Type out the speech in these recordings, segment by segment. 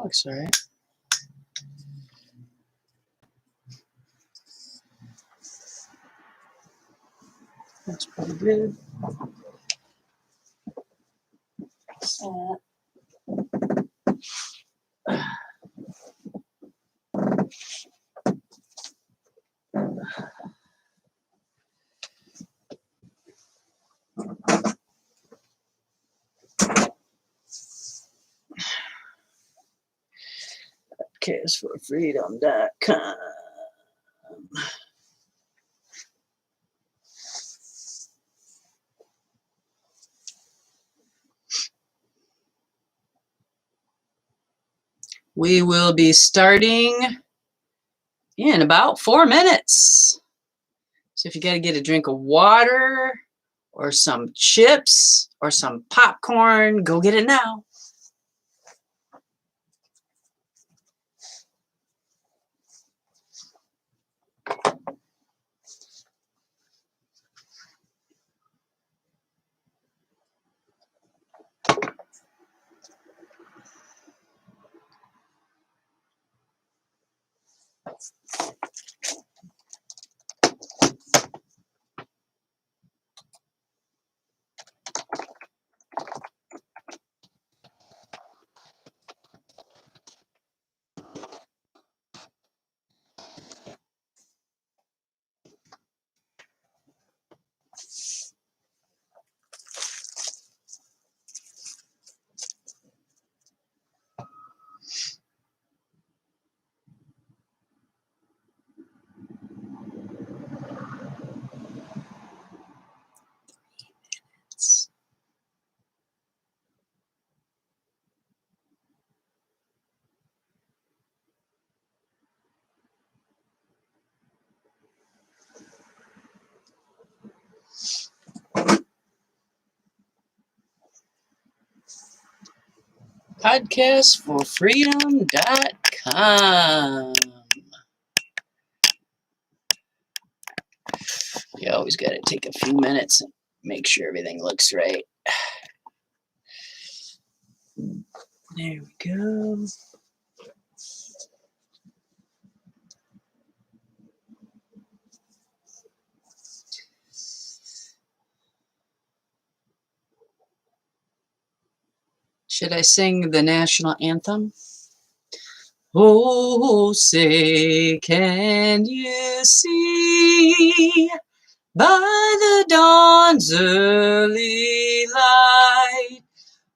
That looks all right. That's pretty good. CastForFreedom.com. We will be starting in about 4 minutes. So if you got to get a drink of water or some chips or some popcorn, go get it now. PodcastForFreedom.com. You always got to take a few minutes and make sure everything looks right. There we go. Should I sing the national anthem? Oh, say, can you see by the dawn's early light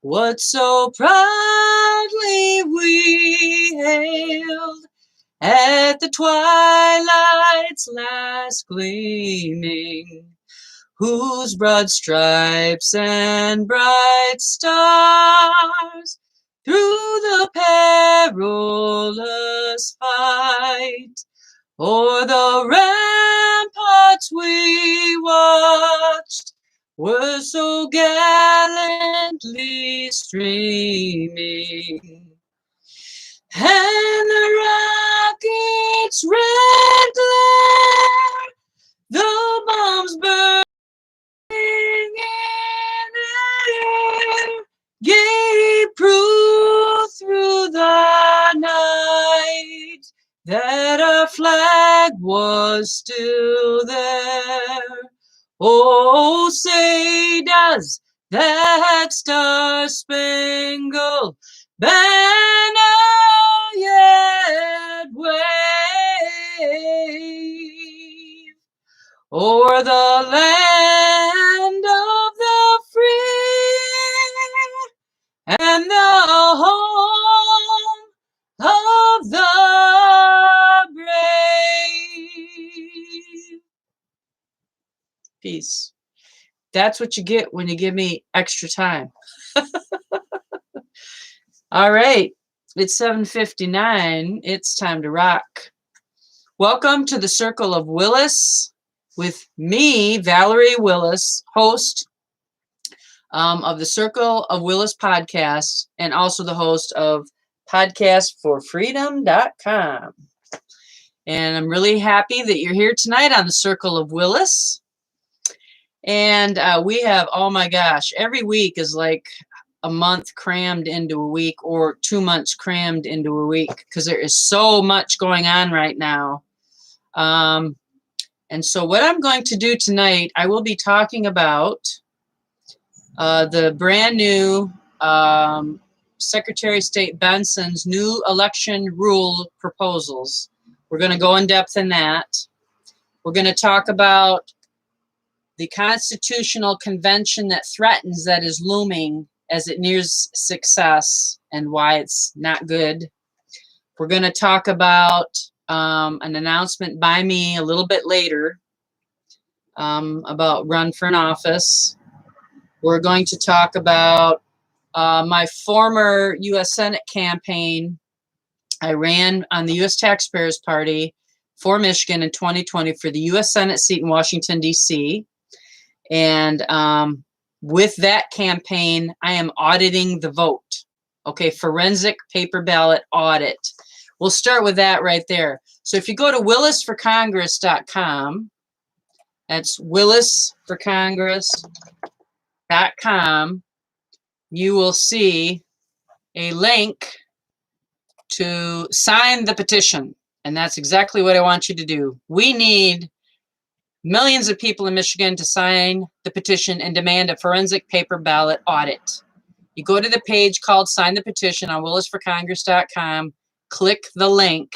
what so proudly we hailed at the twilight's last gleaming, whose broad stripes and bright stars through the perilous fight o'er the ramparts we watched were so gallantly streaming, and the rocket's red glare, the bombs bursting in the air, gave proof through the night that our flag was still there. Oh, say does that star-spangled banner yet wave o'er the land of the free and the home of the brave? Peace. That's what you get when you give me extra time. All right, it's 7:59. It's time to rock. Welcome to the Circle of Willis with me, Valerie Willis, host of the Circle of Willis podcast, and also the host of PodcastForFreedom.com. And I'm really happy that you're here tonight on the Circle of Willis. And we have, oh my gosh, every week is like a month crammed into a week or 2 months crammed into a week because there is so much going on right now. And so what I'm going to do tonight, I will be talking about the brand new Secretary of State Benson's new election rule proposals. We're going to go in depth in that. We're going to talk about the constitutional convention that threatens, that is looming as it nears success, and why it's not good. We're going to talk about an announcement by me a little bit later about run for an office. We're going to talk about my former U.S. Senate campaign. I ran on the U.S. Taxpayers Party for Michigan in 2020 for the U.S. Senate seat in Washington, D.C. And with that campaign, I am auditing the vote. Okay, forensic paper ballot audit. We'll start with that right there. So if you go to Wyllys-Congress.com, that's Wyllys-Congress.com, you will see a link to sign the petition. And that's exactly what I want you to do. We need millions of people in Michigan to sign the petition and demand a forensic paper ballot audit. You go to the page called Sign the Petition on Wyllys-Congress.com, click the link.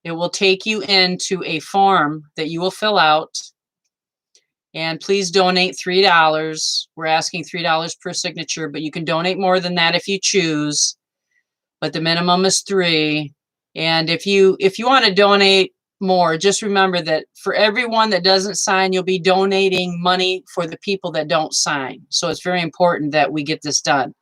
It will take you into a form that you will fill out. And please donate $3. We're asking $3 per signature, but you can donate more than that if you choose. But the minimum is $3. And if you want to donate more, just remember that for everyone that doesn't sign, you'll be donating money for the people that don't sign. So it's very important that we get this done.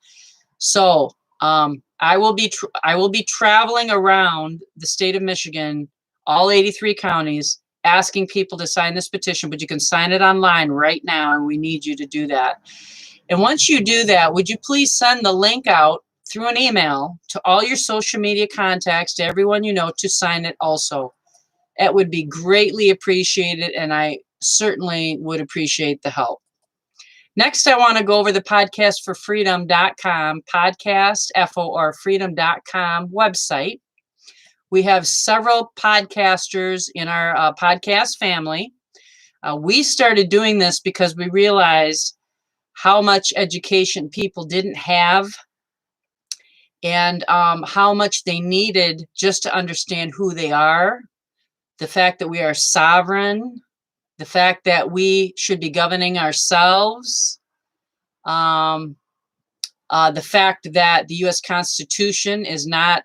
So I will be traveling around the state of Michigan, all 83 counties, asking people to sign this petition, but you can sign it online right now, and we need you to do that. And once you do that, would you please send the link out through an email to all your social media contacts, to everyone you know, to sign it also. It would be greatly appreciated, and I certainly would appreciate the help. Next, I want to go over the podcastforfreedom.com, freedom.com website. We have several podcasters in our podcast family. We started doing this because we realized how much education people didn't have, and how much they needed just to understand who they are, the fact that we are sovereign, the fact that we should be governing ourselves, the fact that the U.S. Constitution is not,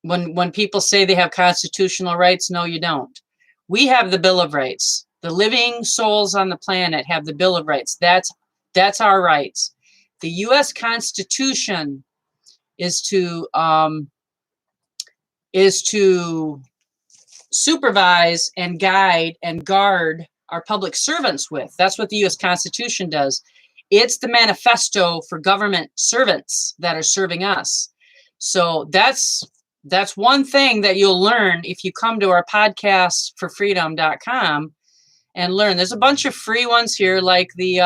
when people say they have constitutional rights, no, you don't. We have the Bill of Rights. The living souls on the planet have the Bill of Rights. That's our rights. The U.S. Constitution is to supervise and guide and guard our public servants with. That's what the U.S. Constitution does. It's the manifesto for government servants that are serving us. So that's one thing that you'll learn if you come to our podcastforfreedom.com and learn. There's a bunch of free ones here, like the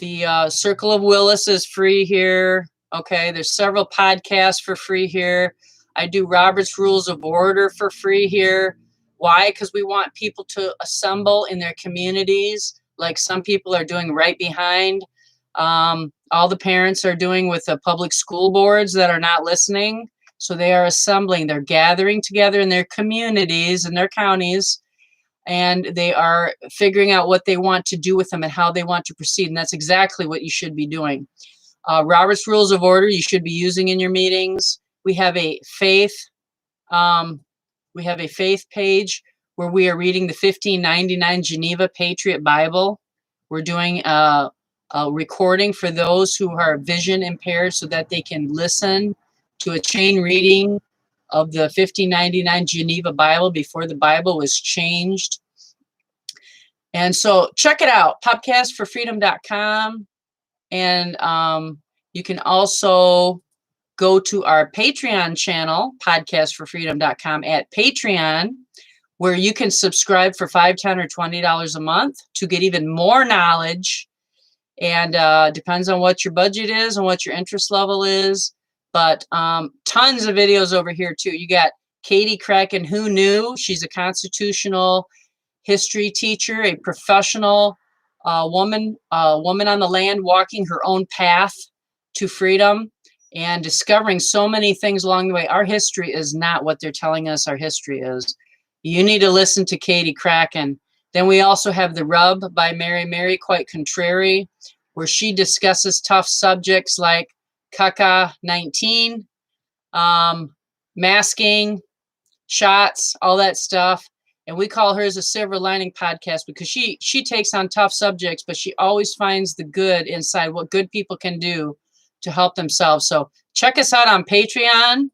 Crcle of Willis is free here. Okay, there's several podcasts for free here. I do Robert's Rules of Order for free here. Why? Because we want people to assemble in their communities, like some people are doing right behind. All the parents are doing with the public school boards that are not listening. So they are assembling, they're gathering together in their communities and their counties, and they are figuring out what they want to do with them and how they want to proceed. And that's exactly what you should be doing. Robert's Rules of Order you should be using in your meetings. We have a faith page where we are reading the 1599 Geneva Patriot Bible. We're doing a recording for those who are vision impaired so that they can listen to a chain reading of the 1599 Geneva Bible before the Bible was changed. And so check it out, podcastforfreedom.com. And you can also go to our Patreon channel, podcastforfreedom.com, at Patreon, where you can subscribe for $5, $10, or $20 a month to get even more knowledge And depends on what your budget is and what your interest level is. But tons of videos over here too. You got Katie Crcle, who knew? She's a constitutional history teacher, a professional woman on the land, walking her own path to freedom and discovering so many things along the way. Our history is not what they're telling us our history is. You need to listen to Katie Crcle. Then we also have The Rub by Mary Quite Contrary, where she discusses tough subjects like CONSTITIONal 19, masking, shots, all that stuff. And we call hers a Silver Lining Podcast because she takes on tough subjects, but she always finds the good inside, what good people can do to help themselves. So check us out on Patreon.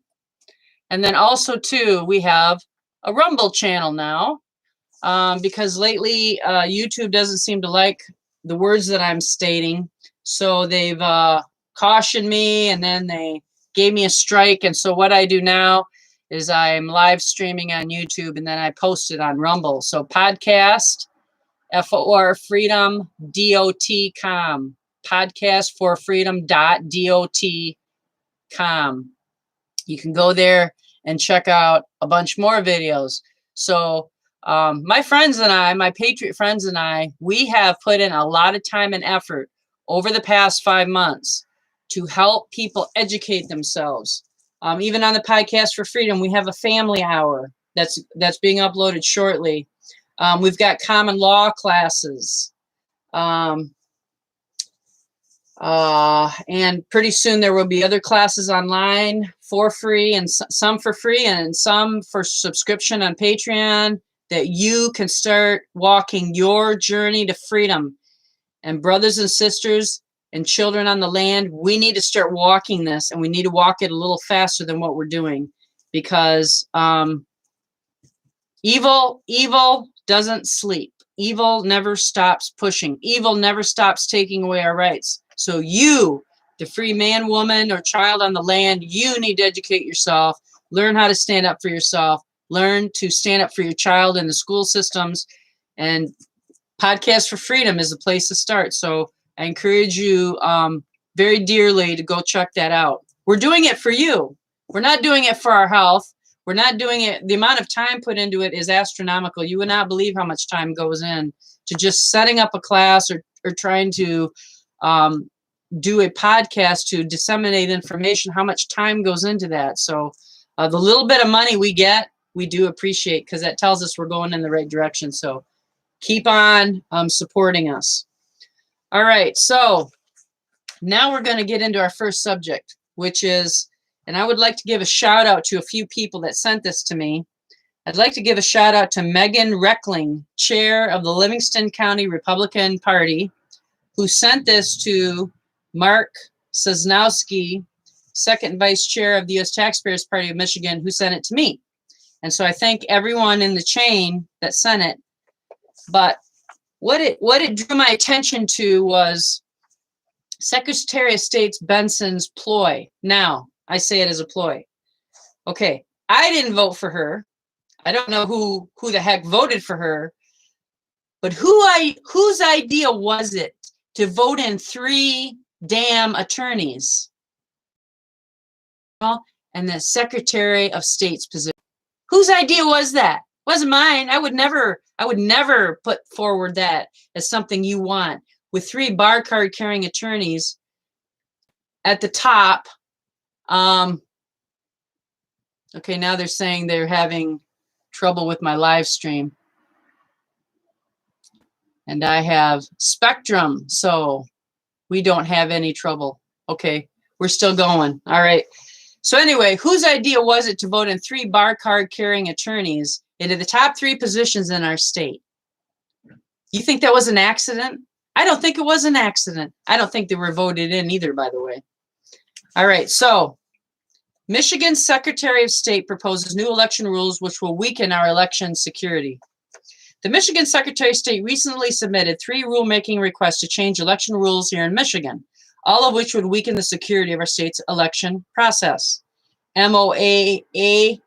And then also, too, we have a Rumble channel now because lately YouTube doesn't seem to like the words that I'm stating. So they've cautioned me, and then they gave me a strike. And so what I do now is I'm live streaming on YouTube, and then I post it on Rumble. So podcast, FORFreedom.com, podcastforfreedom.com. You can go there and check out a bunch more videos. So my friends and I, my Patriot friends and I, we have put in a lot of time and effort over the past 5 months to help people educate themselves. Even on the Podcast for Freedom, we have a family hour that's being uploaded shortly. We've got common law classes. And pretty soon there will be other classes online for free, and some for free and some for subscription on Patreon, that you can start walking your journey to freedom. And brothers and sisters and children on the land, we need to start walking this, and we need to walk it a little faster than what we're doing, because evil doesn't sleep. Evil never stops pushing. Evil never stops taking away our rights. So you, the free man, woman, or child on the land, you need to educate yourself, learn how to stand up for yourself, learn to stand up for your child in the school systems, and Podcast for Freedom is a place to start. So I encourage you very dearly to go check that out. We're doing it for you. We're not doing it for our health. We're not doing it. The amount of time put into it is astronomical. You would not believe how much time goes in to just setting up a class or trying to do a podcast to disseminate information, how much time goes into that. So the little bit of money we get, we do appreciate, because that tells us we're going in the right direction. So keep on supporting us. All right, so now we're going to get into our first subject, which is, and I would like to give a shout out to a few people that sent this to me. I'd like to give a shout out to Megan Reckling, chair of the Livingston County Republican Party, who sent this to Mark Sosnowski, second vice chair of the U.S. Taxpayers Party of Michigan, who sent it to me. And so I thank everyone in the chain that sent it. But what it drew my attention to was Secretary of State Benson's ploy. Now, I say it as a ploy. Okay, I didn't vote for her. I don't know who the heck voted for her. But whose idea was it to vote in 3 damn attorneys? And the Secretary of State's position. Whose idea was that? It wasn't mine. I would never put forward that as something you want, with 3 bar card carrying attorneys at the top. Okay, now they're saying they're having trouble with my live stream. And I have Spectrum, so we don't have any trouble. Okay, we're still going. All right. So anyway, whose idea was it to vote in 3 bar card carrying attorneys into the top 3 positions in our state? You think that was an accident? I don't think it was an accident. I don't think they were voted in either, by the way. All right, so Michigan's Secretary of State proposes new election rules which will weaken our election security. The Michigan Secretary of State recently submitted 3 rulemaking requests to change election rules here in Michigan, all of which would weaken the security of our state's election process. MOAHR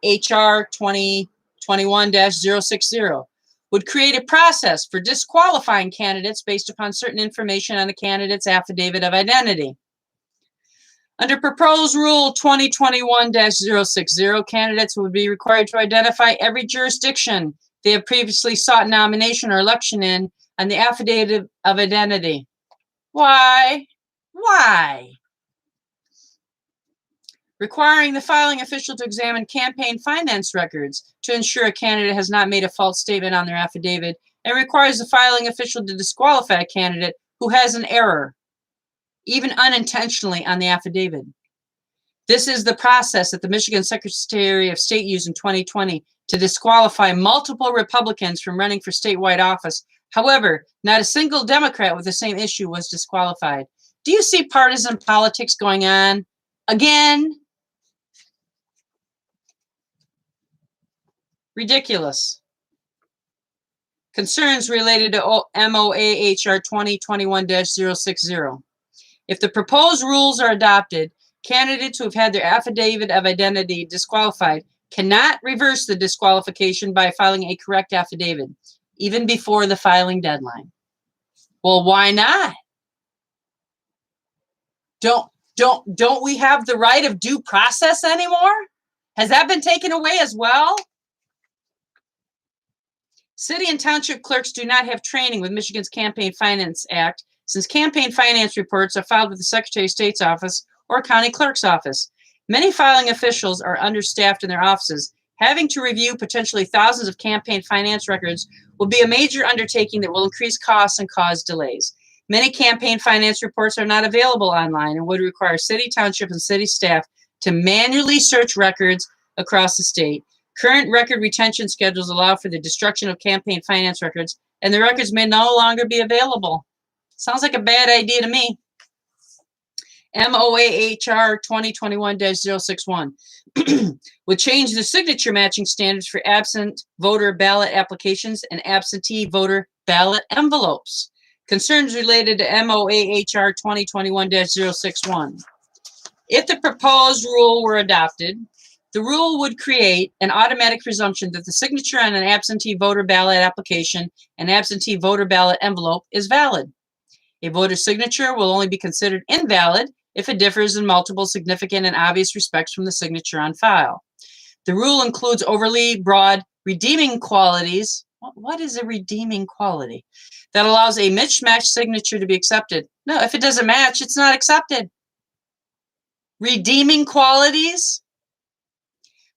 2021-060, would create a process for disqualifying candidates based upon certain information on the candidate's affidavit of identity. Under proposed rule 2021-060, candidates would be required to identify every jurisdiction they have previously sought nomination or election in on the affidavit of identity. Why? Why? Requiring the filing official to examine campaign finance records to ensure a candidate has not made a false statement on their affidavit, and requires the filing official to disqualify a candidate who has an error, even unintentionally, on the affidavit. This is the process that the Michigan Secretary of State used in 2020 to disqualify multiple Republicans from running for statewide office. However, not a single Democrat with the same issue was disqualified. Do you see partisan politics going on again? Ridiculous. Concerns related to MOAHR 2021-060. If the proposed rules are adopted, candidates who have had their affidavit of identity disqualified cannot reverse the disqualification by filing a correct affidavit, even before the filing deadline. Well, why not? Don't we have the right of due process anymore? Has that been taken away as well? City and township clerks do not have training with Michigan's Campaign Finance Act, since campaign finance reports are filed with the Secretary of State's office or county clerk's office. Many filing officials are understaffed in their offices. Having to review potentially thousands of campaign finance records will be a major undertaking that will increase costs and cause delays. Many campaign finance reports are not available online and would require city, township, and city staff to manually search records across the state. Current record retention schedules allow for the destruction of campaign finance records, and the records may no longer be available. Sounds like a bad idea to me. MOAHR 2021-061 would change the signature matching standards for absent voter ballot applications and absentee voter ballot envelopes. Concerns related to MOAHR 2021-061. If the proposed rule were adopted, the rule would create an automatic presumption that the signature on an absentee voter ballot application and absentee voter ballot envelope is valid. A voter's signature will only be considered invalid if it differs in multiple significant and obvious respects from the signature on file. The rule includes overly broad redeeming qualities. What is a redeeming quality? That allows a mismatched signature to be accepted. No, if it doesn't match, it's not accepted. Redeeming qualities?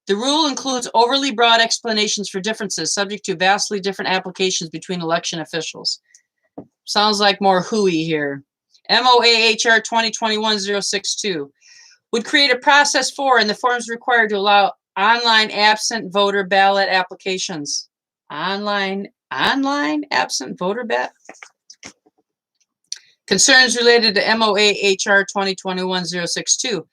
The rule includes overly broad explanations for differences subject to vastly different applications between election officials. Sounds like more hooey here. MOAHR 2021-062 would create a process for and the forms required to allow online absent voter ballot applications. Online absent voter ballot? Concerns related to MOAHR 2021-062.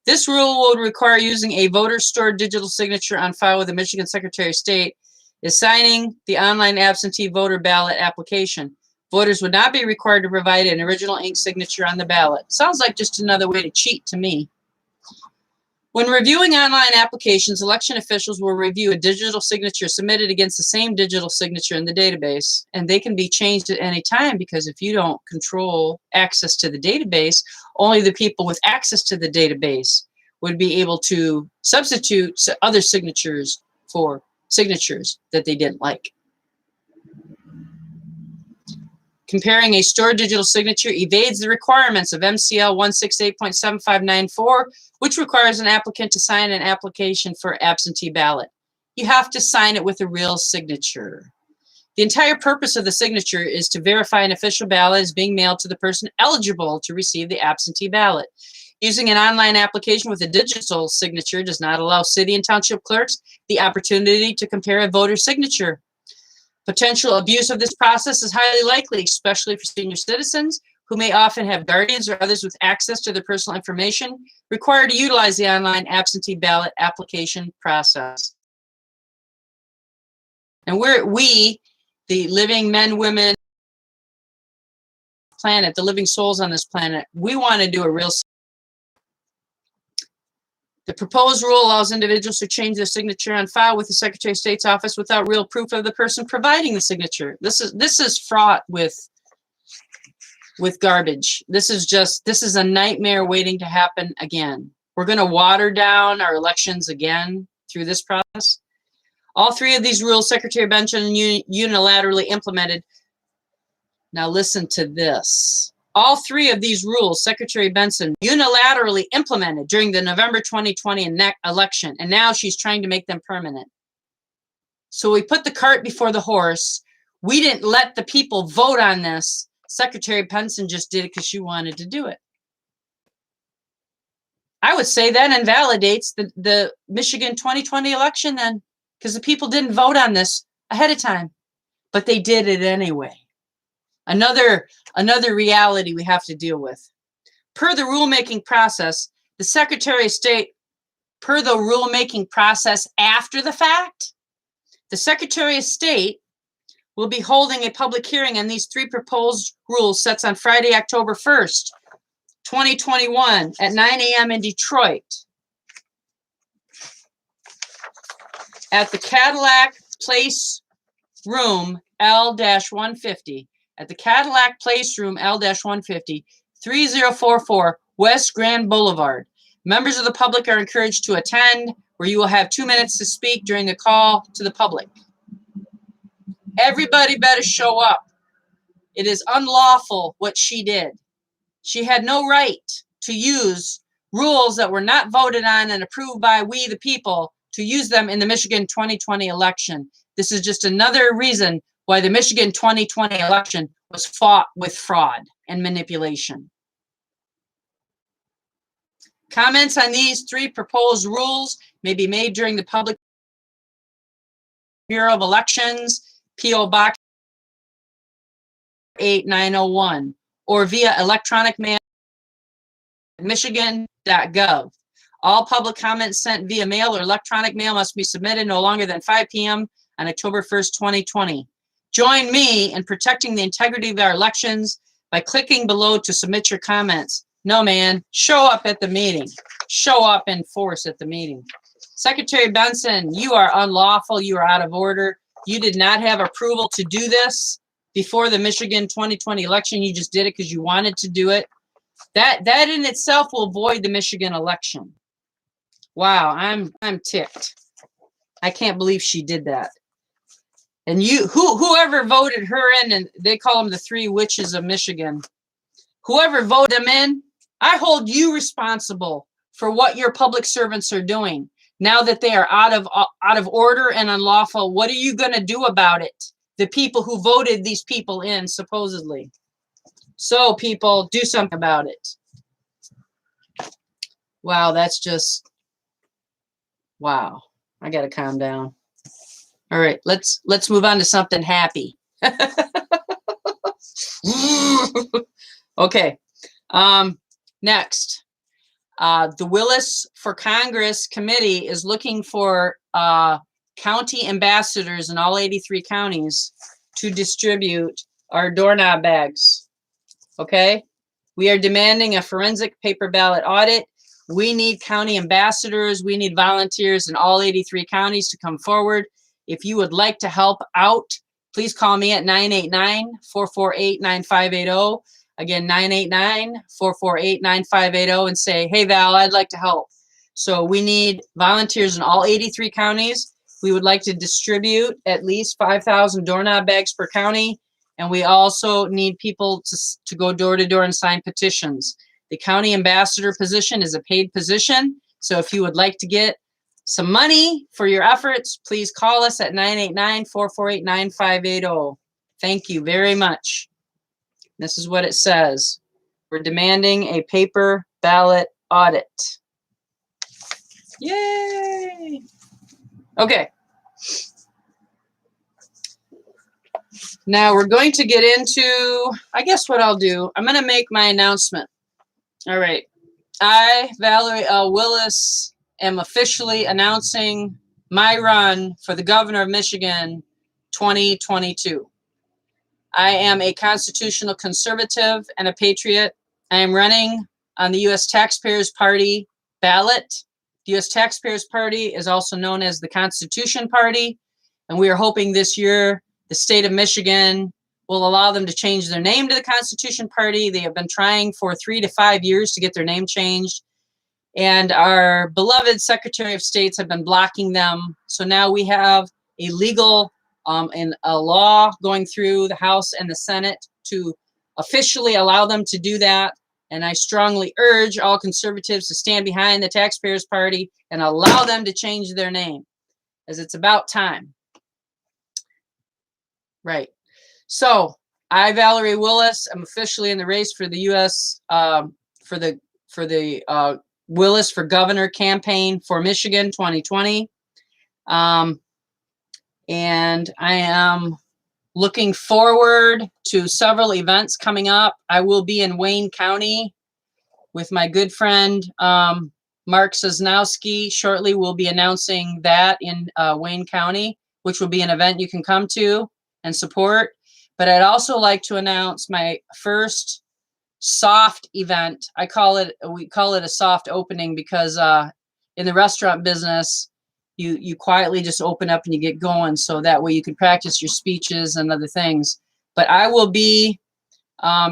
This rule would require using a voter stored digital signature on file with the Michigan Secretary of State is signing the online absentee voter ballot application. Voters would not be required to provide an original ink signature on the ballot. Sounds like just another way to cheat to me. When reviewing online applications, election officials will review a digital signature submitted against the same digital signature in the database, and they can be changed at any time because if you don't control access to the database, only the people with access to the database would be able to substitute other signatures for signatures that they didn't like. Comparing a stored digital signature evades the requirements of MCL 168.7594, which requires an applicant to sign an application for absentee ballot. You have to sign it with a real signature. The entire purpose of the signature is to verify an official ballot is being mailed to the person eligible to receive the absentee ballot. Using an online application with a digital signature does not allow city and township clerks the opportunity to compare a voter's signature. Potential abuse of this process is highly likely, especially for senior citizens who may often have guardians or others with access to their personal information required to utilize the online absentee ballot application process. And we, the living men, women, planet, the living souls on this planet, we want to do a real The proposed rule allows individuals to change their signature on file with the Secretary of State's office without real proof of the person providing the signature. This is fraught with garbage. This is a nightmare waiting to happen again. We're going to water down our elections again through this process. All three of these rules Secretary Benson unilaterally implemented. Now listen to this. All three of these rules Secretary Benson unilaterally implemented during the November 2020 election, and now she's trying to make them permanent. So we put the cart before the horse. We didn't let the people vote on this. Secretary Benson just did it because she wanted to do it. I would say that invalidates the Michigan 2020 election then, because the people didn't vote on this ahead of time, but they did it anyway. Another reality we have to deal with. Per the rulemaking process, the Secretary of State, per the rulemaking process after the fact, the Secretary of State will be holding a public hearing on these three proposed rules sets on Friday, October 1st, 2021 at 9 a.m. in Detroit at the Cadillac Place Room L-150. At the Cadillac Place Room L-150, 3044 West Grand Boulevard. Members of the public are encouraged to attend, where you will have 2 minutes to speak during the call to the public. Everybody better show up. It is unlawful what she did. She had no right to use rules that were not voted on and approved by we, the people, to use them in the Michigan 2020 election. This is just another reason why the Michigan 2020 election was fought with fraud and manipulation. Comments on these three proposed rules may be made during the Public Bureau of Elections, P.O. Box 8901, or via electronic mail at michigan.gov. All public comments sent via mail or electronic mail must be submitted no longer than 5 p.m. on October 1st, 2020. Join me in protecting the integrity of our elections by clicking below to submit your comments. No, man, show up at the meeting. Show up in force at the meeting. Secretary Benson, you are unlawful. You are out of order. You did not have approval to do this before the Michigan 2020 election. You just did it because you wanted to do it. That in itself will void the Michigan election. Wow, I'm ticked. I can't believe she did that. And whoever voted her in, and they call them the three witches of Michigan, whoever voted them in, I hold you responsible for what your public servants are doing. Now that they are out of order and unlawful, what are you going to do about it? The people who voted these people in, supposedly. So, people, do something about it. Wow, that's just, wow. I got to calm down. All right, let's move on to something happy. Okay. Next, the Wyllys for Congress committee is looking for county ambassadors in all 83 counties to distribute our doorknob bags. Okay, we are demanding a forensic paper ballot audit. We need county ambassadors. We need volunteers in all 83 counties to come forward. If you would like to help out, please call me at 989-448-9580. Again, 989-448-9580 and say, hey, Val, I'd like to help. So we need volunteers in all 83 counties. We would like to distribute at least 5,000 doorknob bags per county. And we also need people to go door to door and sign petitions. The county ambassador position is a paid position. So if you would like to get some money for your efforts, please call us at 989-448-9580. Thank you very much. This is what it says. We're demanding a paper ballot audit. Yay! Okay. Now we're going to get into, I guess what I'll do, I'm going to make my announcement. All right. I, Valerie L. Willis, am officially announcing my run for the governor of Michigan 2022. I am a constitutional conservative and a patriot. I am running on the U.S. Taxpayers Party ballot. The U.S. Taxpayers Party is also known as the Constitution Party, and we are hoping this year the state of Michigan will allow them to change their name to the Constitution Party. They have been trying for 3 to 5 years to get their name changed, and our beloved Secretary of States have been blocking them. So now we have a legal and a law going through the House and the Senate to officially allow them to do that. And I strongly urge all conservatives to stand behind the Taxpayers Party and allow them to change their name, as it's about time. Right. So I, Valerie Willis, am officially in the race for the U.S. For the Willis for Governor campaign for Michigan 2020. And I am looking forward to several events coming up. I will be in Wayne County with my good friend Mark Sosnowski. Shortly, we'll be announcing that in Wayne County, which will be an event you can come to and support. But I'd also like to announce my first soft event. We call it a soft opening because in the restaurant business, you quietly just open up and you get going, so that way you can practice your speeches and other things. But I will be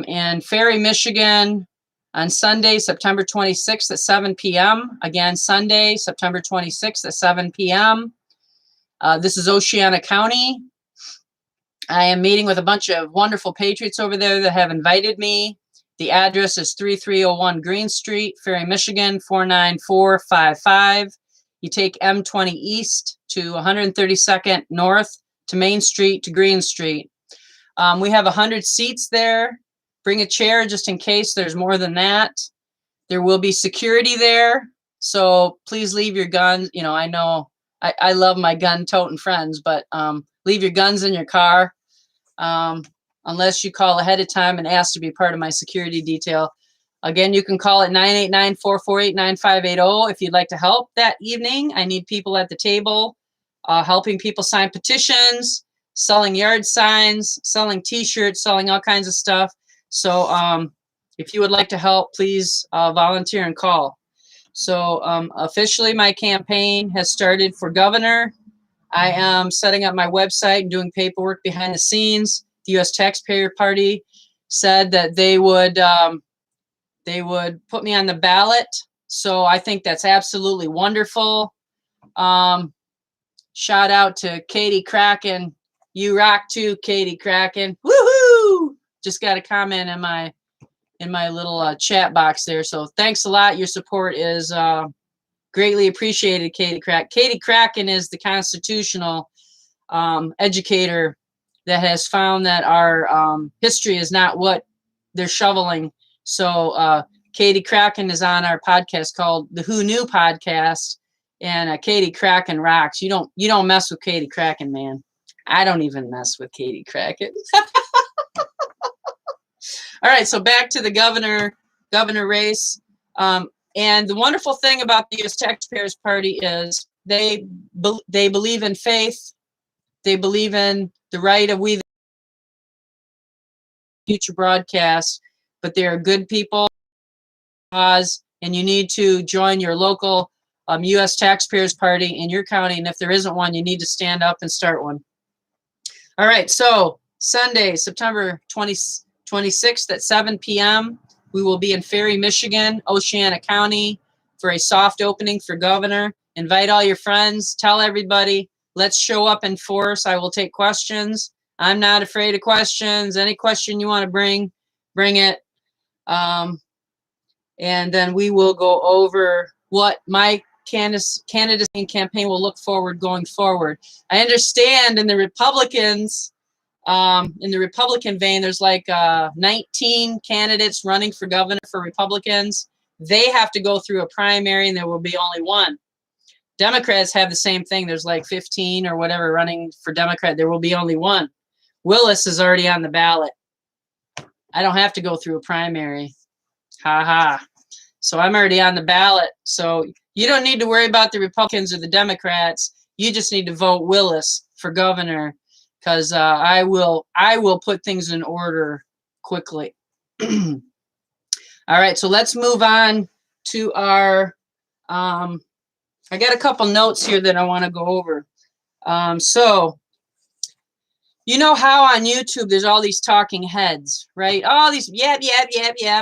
in Ferry, Michigan on Sunday, September 26th at 7 p.m. Again, Sunday, September 26th at 7 p.m. This is Oceana County. I am meeting with a bunch of wonderful patriots over there that have invited me. The address is 3301 Green Street, Ferry, Michigan, 49455. You take M20 East to 132nd North to Main Street to Green Street. We have 100 seats there. Bring a chair just in case there's more than that. There will be security there, so please leave your guns. You know, I know I love my gun-toting friends, but leave your guns in your car unless you call ahead of time and ask to be part of my security detail. Again, you can call at 989-448-9580 if you'd like to help that evening. I need people at the table helping people sign petitions, selling yard signs, selling T-shirts, selling all kinds of stuff. So if you would like to help, please volunteer and call. So officially, my campaign has started for governor. I am setting up my website and doing paperwork behind the scenes. The U.S. Taxpayer Party said that they would put me on the ballot. So I think that's absolutely wonderful. Shout out to Katie Crcle. You rock too, Katie Crcle. Woohoo! Just got a comment in my little chat box there. So thanks a lot. Your support is greatly appreciated, Katie Crcle. Katie Crcle is the constitutional educator that has found that our history is not what they're shoveling. So Katie Crcle is on our podcast called the Who Knew podcast, and Katie Crcle rocks. You don't mess with Katie Crcle, man. I don't even mess with Katie Crcle. All right, so back to the governor race. And the wonderful thing about the U.S. Taxpayers Party is they believe in faith. They believe in the right of we the future broadcasts, but they are good people. And you need to join your local U.S. Taxpayers Party in your county. And if there isn't one, you need to stand up and start one. All right, so Sunday, September 26th at 7 p.m., we will be in Ferry, Michigan, Oceana County for a soft opening for governor. Invite all your friends. Tell everybody. Let's show up in force. I will take questions. I'm not afraid of questions. Any question you want to bring it. And then we will go over what my candidacy campaign will look forward going forward. I understand in the Republican vein, there's like 19 candidates running for governor for Republicans. They have to go through a primary, and there will be only one. Democrats have the same thing. There's like 15 or whatever running for Democrat. There will be only one. Willis is already on the ballot. I don't have to go through a primary. Ha ha. So I'm already on the ballot. So you don't need to worry about the Republicans or the Democrats. You just need to vote Willis for governor, because I will put things in order quickly. All right, so let's move on to our I got a couple notes here that I want to go over. So, you know how on YouTube there's all these talking heads, right? All these yap,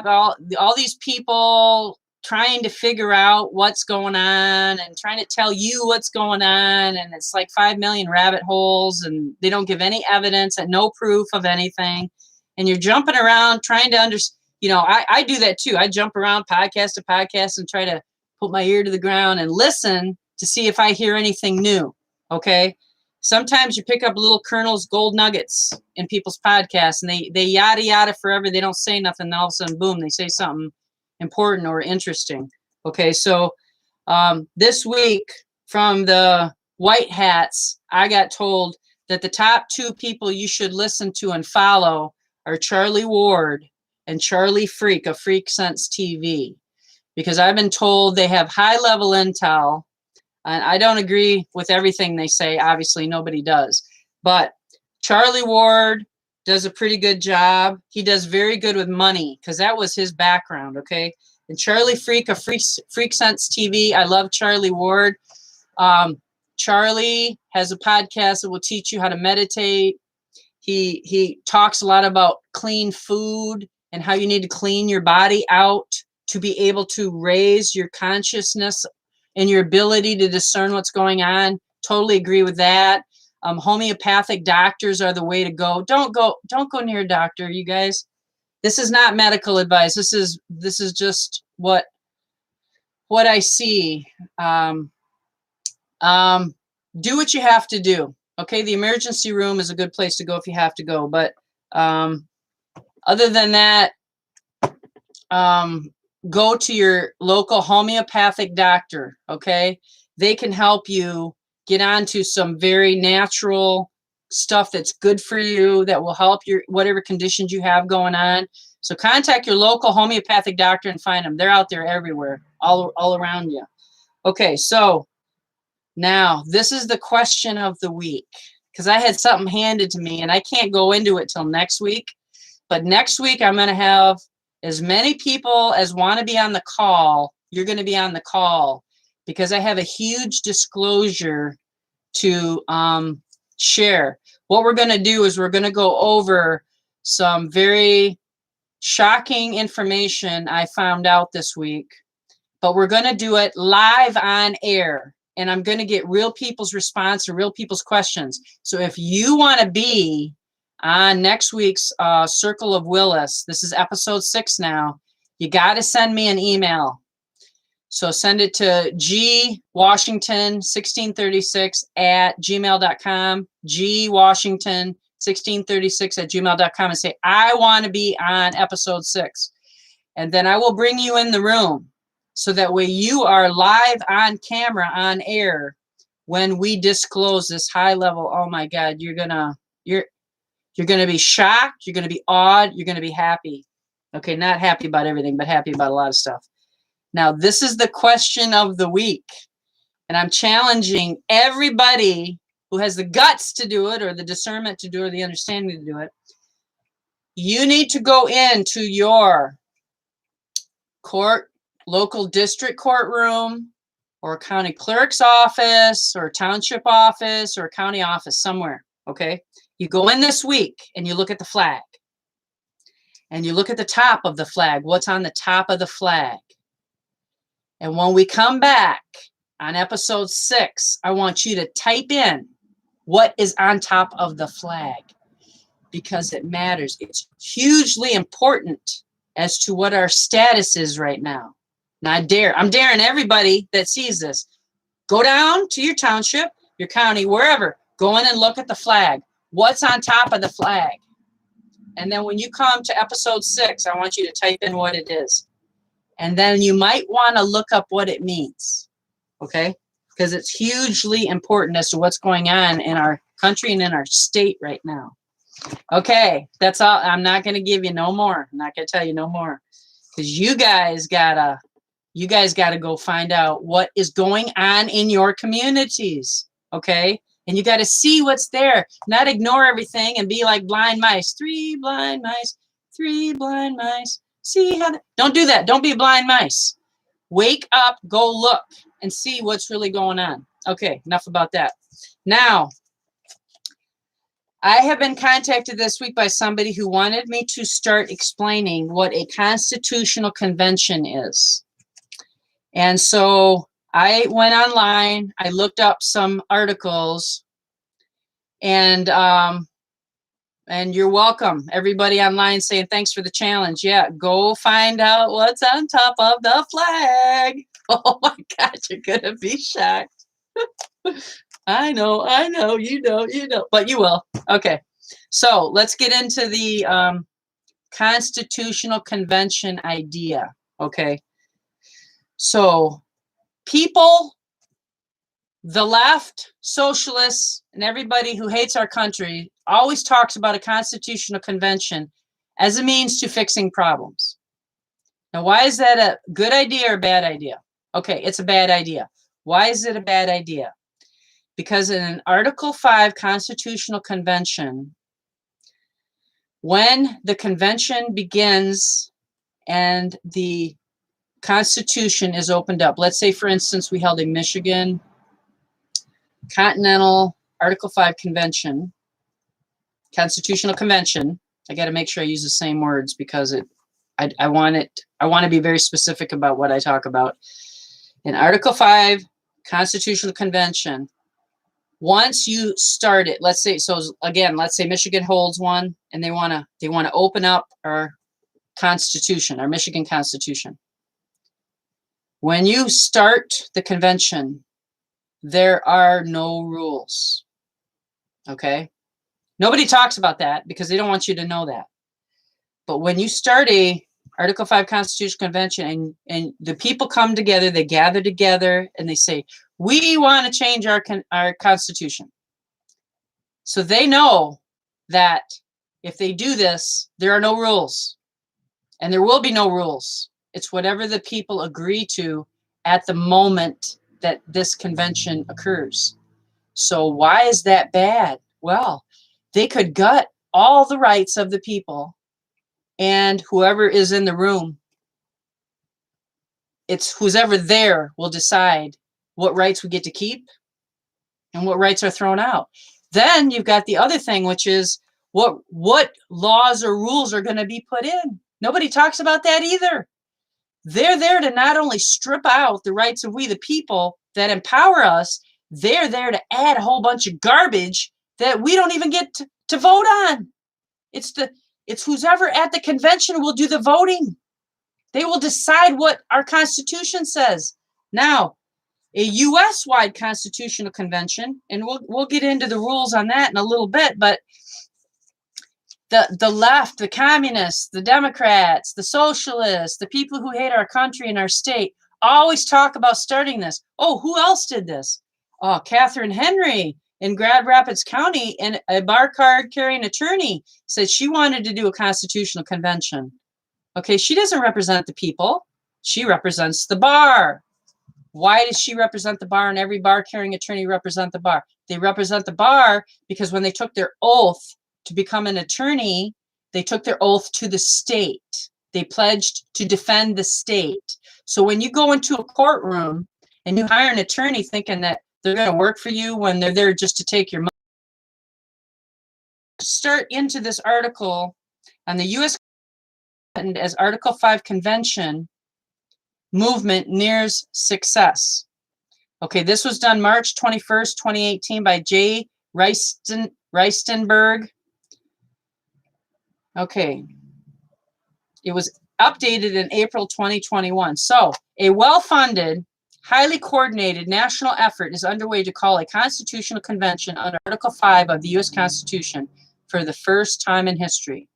all these people trying to figure out what's going on and trying to tell you what's going on, and it's like 5 million rabbit holes, and they don't give any evidence and no proof of anything, and you're jumping around trying to understand. You know, I do that too. I jump around podcast to podcast and try to put my ear to the ground and listen to see if I hear anything new. Okay. Sometimes you pick up little kernels, gold nuggets in people's podcasts, and they yada yada forever. They don't say nothing. And all of a sudden, boom, they say something important or interesting. Okay, so this week from the White Hats, I got told that the top 2 people you should listen to and follow are Charlie Ward and Charlie Freak of Freak Sense TV, because I've been told they have high-level intel. And I don't agree with everything they say. Obviously, nobody does. But Charlie Ward does a pretty good job. He does very good with money because that was his background, okay? And Charlie Freak of Freak Sense TV, I love Charlie Ward. Charlie has a podcast that will teach you how to meditate. He talks a lot about clean food and how you need to clean your body out to be able to raise your consciousness and your ability to discern what's going on. Totally agree with that. Homeopathic doctors are the way to go. Don't go near a doctor, you guys. This is not medical advice. This is just what I see. Do what you have to do. Okay, the emergency room is a good place to go if you have to go. But other than that, go to your local homeopathic doctor, okay? They can help you get onto some very natural stuff that's good for you, that will help your whatever conditions you have going on. So contact your local homeopathic doctor and find them. They're out there everywhere, all around you. Okay, so now this is the question of the week, because I had something handed to me and I can't go into it till next week. But next week I'm going to have as many people as want to be on the call. You're going to be on the call because I have a huge disclosure to share. What we're going to do is we're going to go over some very shocking information I found out this week, but we're going to do it live on air, and I'm going to get real people's response and real people's questions. So if you want to be on next week's Circle of Willis, this is episode 6 now, you got to send me an email. So send it to gwashington1636@gmail.com, gwashington1636@gmail.com, and say, I want to be on episode 6. And then I will bring you in the room so that way you are live on camera, on air, when we disclose this high level. Oh my God, you're gonna be shocked, you're gonna be awed, you're gonna be happy. Okay, not happy about everything, but happy about a lot of stuff. Now, this is the question of the week, and I'm challenging everybody who has the guts to do it, or the discernment to do it, or the understanding to do it. You need to go into your court, local district courtroom, or a county clerk's office, or a township office, or a county office somewhere, okay? You go in this week and you look at the flag. And you look at the top of the flag. What's on the top of the flag? And when we come back on episode 6, I want you to type in what is on top of the flag, because it matters. It's hugely important as to what our status is right now. Now, I'm daring everybody that sees this. Go down to your township, your county, wherever. Go in and look at the flag. What's on top of the flag? And then when you come to episode 6, I want you to type in what it is. And then you might want to look up what it means, okay? Because it's hugely important as to what's going on in our country and in our state right now. Okay, that's all. I'm not going to give you no more. I'm not going to tell you no more, because you guys gotta go find out what is going on in your communities, okay? And you got to see what's there, not ignore everything and be like blind mice. 3 blind mice, 3 blind mice. See how don't do that. Don't be blind mice. Wake up, go look. and see what's really going on. Okay, enough about that. Now, I have been contacted this week by somebody who wanted me to start explaining what a constitutional convention is. And so I went online, I looked up some articles, and you're welcome. Everybody online saying thanks for the challenge. Yeah, go find out what's on top of the flag. Oh my God, you're gonna be shocked. I know, you know, but you will. Okay, so let's get into the Constitutional Convention idea. Okay, so people, the left, socialists, and everybody who hates our country always talks about a constitutional convention as a means to fixing problems. Now, why is that a good idea or a bad idea? Okay, it's a bad idea. Why is it a bad idea? Because in an Article 5 Constitutional Convention, when the convention begins and the Constitution is opened up, let's say, for instance, we held a Michigan Continental Article 5 Convention, Constitutional Convention. I got to make sure I use the same words because I want to be very specific about what I talk about. In Article 5 Constitutional Convention, once you start it, let's say, so again, let's say Michigan holds one and they want to open up our Constitution, our Michigan Constitution. When you start the convention, there are no rules. Okay? Nobody talks about that because they don't want you to know that. But when you start a Article 5 Constitutional Convention and the people come together, they gather together and they say, we want to change our Constitution. So they know that if they do this, there are no rules. And there will be no rules. It's whatever the people agree to at the moment that this convention occurs. So why is that bad? Well, they could gut all the rights of the people, and whoever is in the room, it's who's ever there will decide what rights we get to keep and what rights are thrown out. Then you've got the other thing, which is what laws or rules are going to be put in. Nobody talks about that either. They're there to not only strip out the rights of we the people that empower us, they're there to add a whole bunch of garbage that we don't even get to vote on. It's who's ever at the convention will do the voting. They will decide what our Constitution says. Now, a U.S.-wide constitutional convention, and we'll get into the rules on that in a little bit, but the left, the communists, the Democrats, the socialists, the people who hate our country and our state always talk about starting this. Oh, who else did this? Oh, Catherine Henry in Grand Rapids County, and a bar card carrying attorney said she wanted to do a constitutional convention. Okay, she doesn't represent the people. She represents the bar. Why does she represent the bar and every bar carrying attorney represent the bar? They represent the bar because when they took their oath to become an attorney, they took their oath to the state. They pledged to defend the state. So when you go into a courtroom and you hire an attorney thinking that they're going to work for you when they're there just to take your money, start into this article on the U.S. as Article 5 Convention movement nears success. Okay, this was done March 21st, 2018 by J. Reistenberg. Okay, it was updated in April 2021. So a well-funded, highly coordinated national effort is underway to call a constitutional convention under Article 5 of the U.S. Constitution for the first time in history.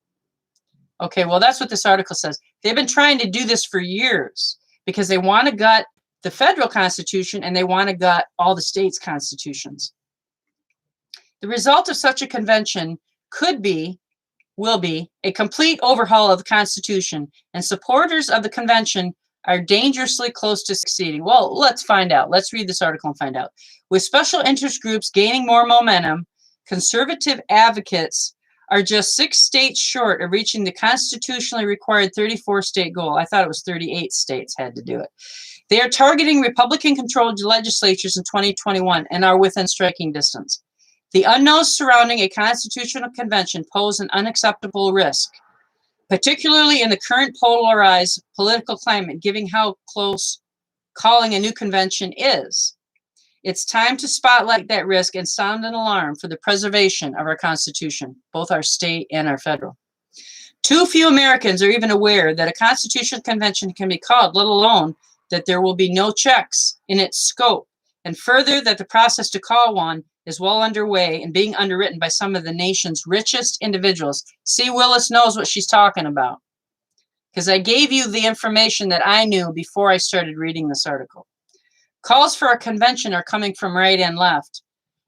Okay, well, that's what this article says. They've been trying to do this for years because they want to gut the federal constitution and they want to gut all the states' constitutions. The result of such a convention will be a complete overhaul of the Constitution, and supporters of the convention are dangerously close to succeeding. Well, let's find out. Let's read this article and find out. With special interest groups gaining more momentum, conservative advocates are just 6 states short of reaching the constitutionally required 34-state goal. I thought it was 38 states had to do it. They are targeting Republican-controlled legislatures in 2021 and are within striking distance. The unknowns surrounding a constitutional convention pose an unacceptable risk, particularly in the current polarized political climate, given how close calling a new convention is. It's time to spotlight that risk and sound an alarm for the preservation of our Constitution, both our state and our federal. Too few Americans are even aware that a constitutional convention can be called, let alone that there will be no checks in its scope, and further that the process to call one is well underway and being underwritten by some of the nation's richest individuals. See, Willis knows what she's talking about, because I gave you the information that I knew before I started reading this article. Calls for a convention are coming from right and left,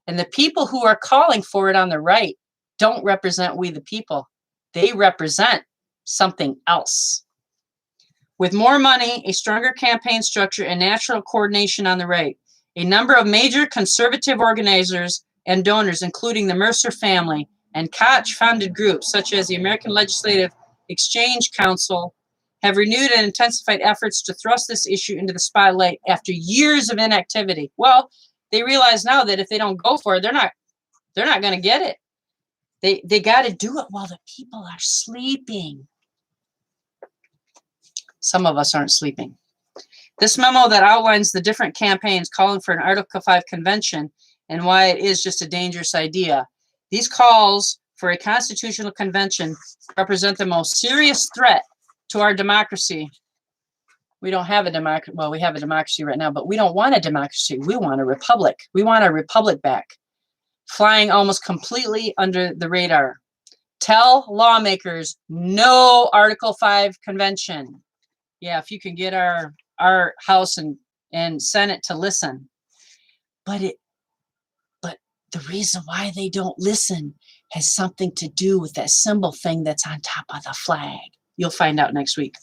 and the people who are calling for it on the right don't represent we the people. They represent something else. With more money, a stronger campaign structure, and natural coordination on the right, a number of major conservative organizers and donors, including the Mercer family and Koch-funded groups such as the American Legislative Exchange Council, have renewed and intensified efforts to thrust this issue into the spotlight after years of inactivity. Well, they realize now that if they don't go for it, they're not going to get it. They got to do it while the people are sleeping. Some of us aren't sleeping. This memo that outlines the different campaigns calling for an Article 5 convention and why it is just a dangerous idea. These calls for a constitutional convention represent the most serious threat to our democracy. We don't have a democracy. Well, we have a democracy right now, but we don't want a democracy. We want a republic. We want our republic back, flying almost completely under the radar. Tell lawmakers no Article 5 convention. Yeah, if you can get our House and Senate to listen. But the reason why they don't listen has something to do with that symbol thing that's on top of the flag. You'll find out next week.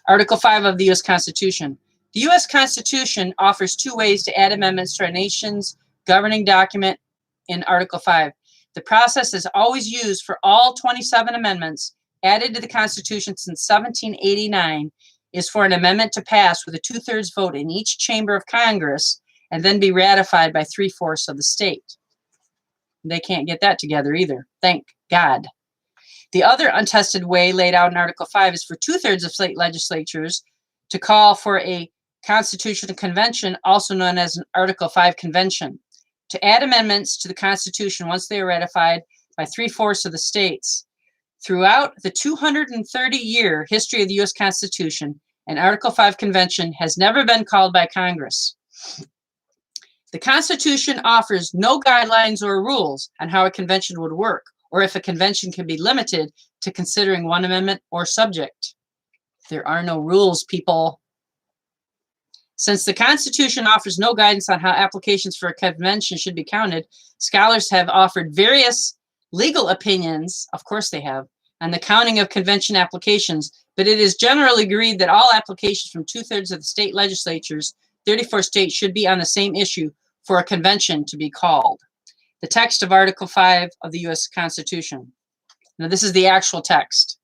Article 5 of the U.S. Constitution. The U.S. Constitution offers 2 ways to add amendments to our nation's governing document in Article 5. The process is always used for all 27 amendments added to the Constitution since 1789 is for an amendment to pass with a 2/3 vote in each chamber of Congress and then be ratified by 3/4 of the state. They can't get that together either. Thank God. The other untested way laid out in Article 5 is for 2/3 of state legislatures to call for a constitutional convention, also known as an Article 5 convention, to add amendments to the Constitution once they are ratified by 3/4 of the states. Throughout the 230-year history of the U.S. Constitution, an Article 5 convention has never been called by Congress. The Constitution offers no guidelines or rules on how a convention would work, or if a convention can be limited to considering one amendment or subject. There are no rules, people. Since the Constitution offers no guidance on how applications for a convention should be counted, scholars have offered various legal opinions, of course they have, on the counting of convention applications, but it is generally agreed that all applications from 2/3 of the state legislatures, 34 states, should be on the same issue for a convention to be called. The text of Article 5 of the U.S. Constitution. Now, this is the actual text.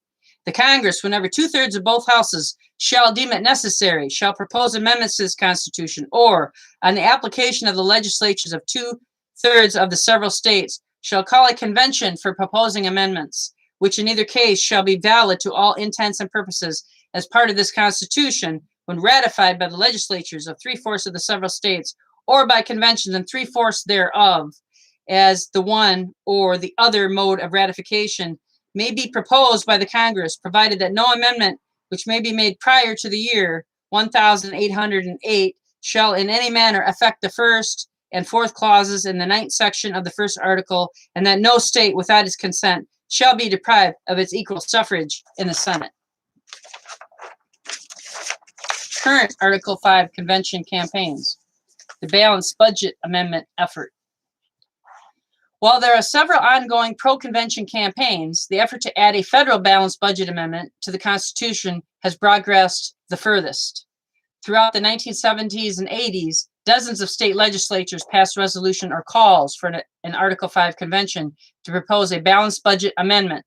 The Congress, whenever 2/3 of both houses shall deem it necessary, shall propose amendments to this Constitution, or, on the application of the legislatures of 2/3 of the several states, shall call a convention for proposing amendments, which in either case shall be valid to all intents and purposes as part of this Constitution, when ratified by the legislatures of 3/4 of the several states, or by conventions and 3/4 thereof, as the one or the other mode of ratification may be proposed by the Congress, provided that no amendment which may be made prior to the year 1808 shall in any manner affect the 1st and 4th clauses in the 9th section of the 1st article, and that no state without its consent shall be deprived of its equal suffrage in the Senate. Current Article 5 convention campaigns. The balanced budget amendment effort. While there are several ongoing pro-convention campaigns, the effort to add a federal balanced budget amendment to the Constitution has progressed the furthest. Throughout the 1970s and 80s, Dozens of state legislatures passed resolution or calls for an Article 5 convention to propose a balanced budget amendment.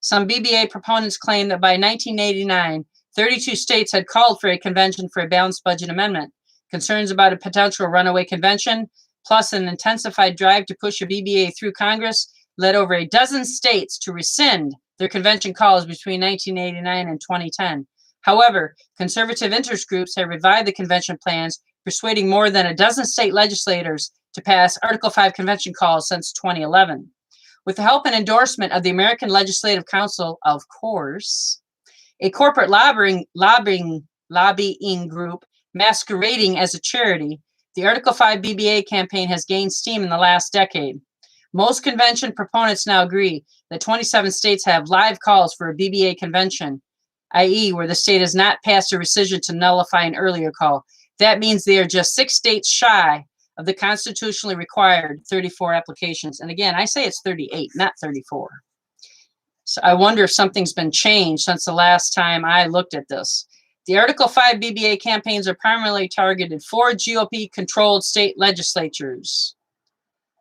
Some BBA proponents claim that by 1989, 32 states had called for a convention for a balanced budget amendment. Concerns about a potential runaway convention, plus an intensified drive to push a BBA through Congress, led over a dozen states to rescind their convention calls between 1989 and 2010. However, conservative interest groups have revived the convention plans, persuading more than a dozen state legislators to pass Article 5 convention calls since 2011. With the help and endorsement of the American Legislative Council, of course, a corporate lobbying group masquerading as a charity, the Article 5 BBA campaign has gained steam in the last decade. Most convention proponents now agree that 27 states have live calls for a BBA convention, i.e., where the state has not passed a rescission to nullify an earlier call. That means they are just 6 states shy of the constitutionally required 34 applications. And again, I say it's 38, not 34. So I wonder if something's been changed since the last time I looked at this. The Article 5 BBA campaigns are primarily targeted for GOP-controlled state legislatures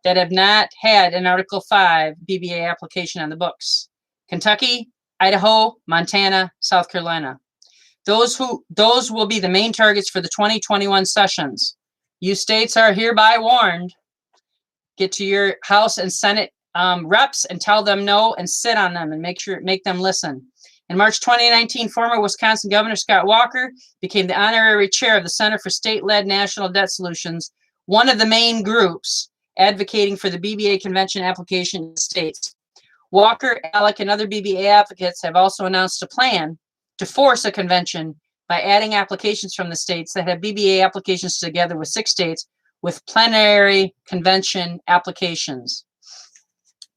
that have not had an Article 5 BBA application on the books. Kentucky, Idaho, Montana, South Carolina. Those will be the main targets for the 2021 sessions. You states are hereby warned. Get to your House and Senate reps and tell them no and sit on them and make them listen. In March 2019, former Wisconsin Governor Scott Walker became the honorary chair of the Center for State-Led National Debt Solutions, one of the main groups advocating for the BBA convention application in states. Walker, Alec, and other BBA advocates have also announced a plan to force a convention by adding applications from the states that have BBA applications together with 6 states with plenary convention applications.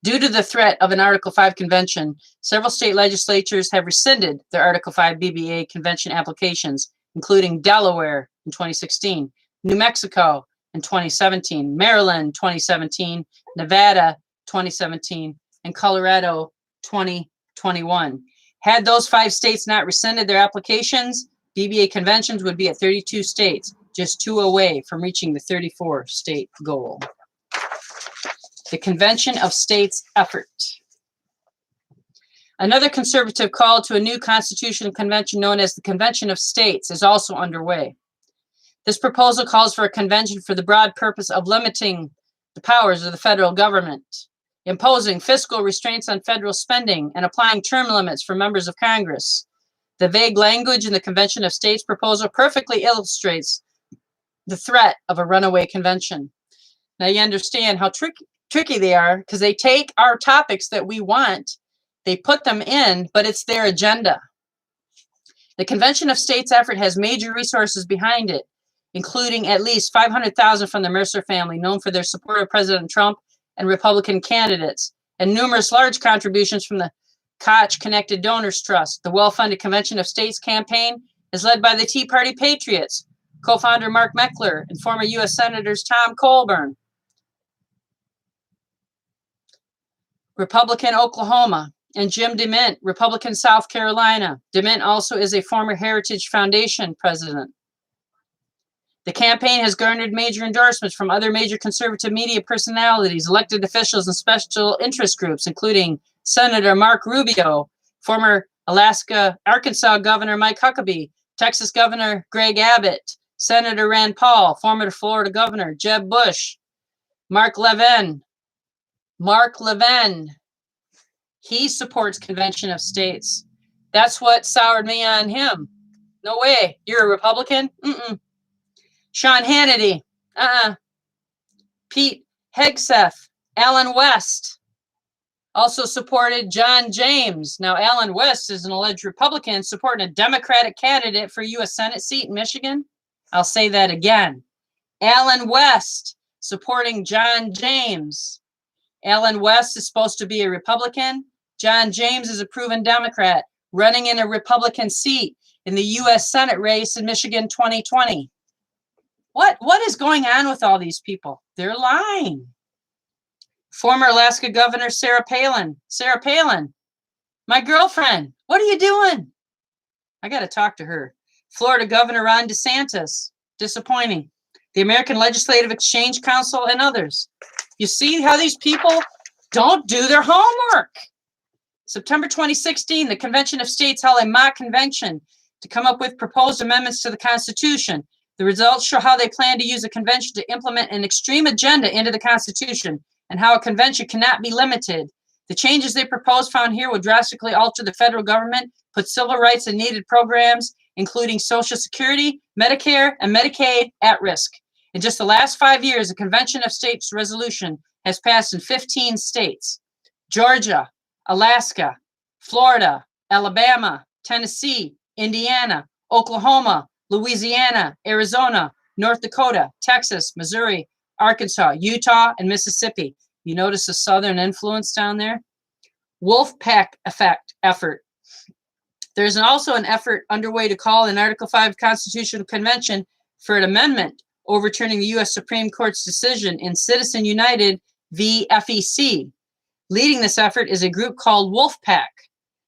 Due to the threat of an Article 5 convention, several state legislatures have rescinded their Article 5 BBA convention applications, including Delaware in 2016, New Mexico in 2017, Maryland 2017, Nevada 2017, and Colorado 2021. Had those 5 states not rescinded their applications, BBA conventions would be at 32 states, just 2 away from reaching the 34 state goal. The Convention of States effort. Another conservative call to a new constitutional convention known as the Convention of States is also underway. This proposal calls for a convention for the broad purpose of limiting the powers of the federal government, imposing fiscal restraints on federal spending, and applying term limits for members of Congress. The vague language in the Convention of States proposal perfectly illustrates the threat of a runaway convention. Now you understand how tricky they are, because they take our topics that we want, they put them in, but it's their agenda. The Convention of States effort has major resources behind it, including at least $500,000 from the Mercer family, known for their support of President Trump and Republican candidates, and numerous large contributions from the Koch Connected Donors Trust. The well-funded Convention of States campaign is led by the Tea Party Patriots, co-founder Mark Meckler, and former U.S. Senators Tom Colburn. Republican Oklahoma, and Jim DeMint, Republican South Carolina. DeMint also is a former Heritage Foundation president. The campaign has garnered major endorsements from other major conservative media personalities, elected officials, and special interest groups, including Senator Mark Rubio, former Arkansas Governor Mike Huckabee, Texas Governor Greg Abbott, Senator Rand Paul, former Florida Governor Jeb Bush, Mark Levin. He supports Convention of States. That's what soured me on him. No way. You're a Republican? Mm-mm. Sean Hannity. Pete Hegseth. Alan West. Also supported John James. Now, Alan West is an alleged Republican supporting a Democratic candidate for U.S. Senate seat in Michigan. I'll say that again. Alan West supporting John James. Alan West is supposed to be a Republican. John James is a proven Democrat running in a Republican seat in the U.S. Senate race in Michigan 2020. What is going on with all these people? They're lying. Former Alaska Governor Sarah Palin. Sarah Palin, my girlfriend. What are you doing? I got to talk to her. Florida Governor Ron DeSantis. Disappointing. the American Legislative Exchange Council, and others. You see how these people don't do their homework. September 2016, the Convention of States held a mock convention to come up with proposed amendments to the Constitution. The results show how they plan to use a convention to implement an extreme agenda into the Constitution and how a convention cannot be limited. The changes they propose found here would drastically alter the federal government, put civil rights and needed programs, including Social Security, Medicare, and Medicaid, at risk. In just the last 5 years, a Convention of States resolution has passed in 15 states: Georgia, Alaska, Florida, Alabama, Tennessee, Indiana, Oklahoma, Louisiana, Arizona, North Dakota, Texas, Missouri, Arkansas, Utah, and Mississippi. You notice the southern influence down there? Wolf pack effort. There's also an effort underway to call an Article 5 Constitutional Convention for an amendment overturning the U.S. Supreme Court's decision in Citizen United v. FEC. Leading this effort is a group called Wolfpack,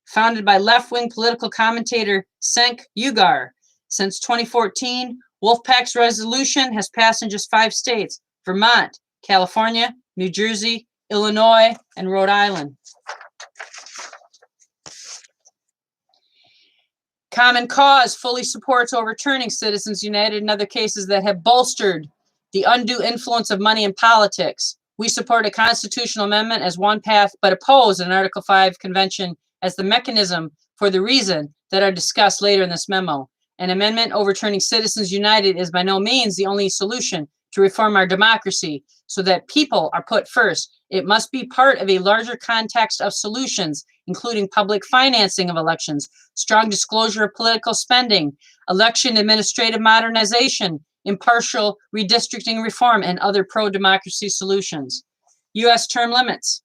founded by left-wing political commentator Cenk Uygur. Since 2014, Wolfpack's resolution has passed in just 5 states: Vermont, California, New Jersey, Illinois, and Rhode Island. Common Cause fully supports overturning Citizens United and other cases that have bolstered the undue influence of money in politics. We support a constitutional amendment as one path, but oppose an Article 5 convention as the mechanism for the reason that are discussed later in this memo. An amendment overturning Citizens United is by no means the only solution to reform our democracy so that people are put first. It must be part of a larger context of solutions, including public financing of elections, strong disclosure of political spending, election administrative modernization, impartial redistricting reform, and other pro-democracy solutions. U.S. term limits.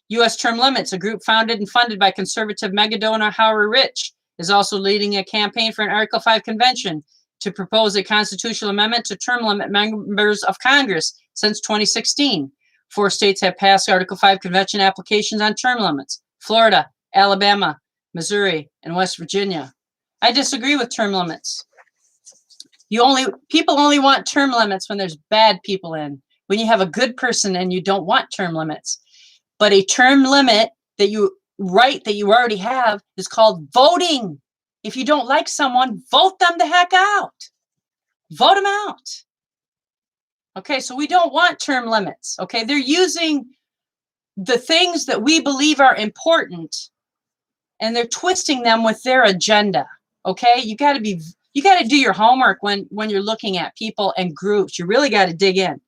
U.S. term limits, a group founded and funded by conservative megadonor Howard Rich, is also leading a campaign for an Article 5 convention to propose a constitutional amendment to term limit members of Congress since 2016. 4 states have passed Article 5 convention applications on term limits: Florida, Alabama, Missouri, and West Virginia. I disagree with term limits. People only want term limits when there's bad people in. When you have a good person in, you don't want term limits. But a term limit that you already have is called voting. If you don't like someone, vote them the heck out. Vote them out. Okay, so we don't want term limits. Okay, they're using the things that we believe are important and they're twisting them with their agenda. Okay, you got to do your homework when you're looking at people and groups. You really got to dig in.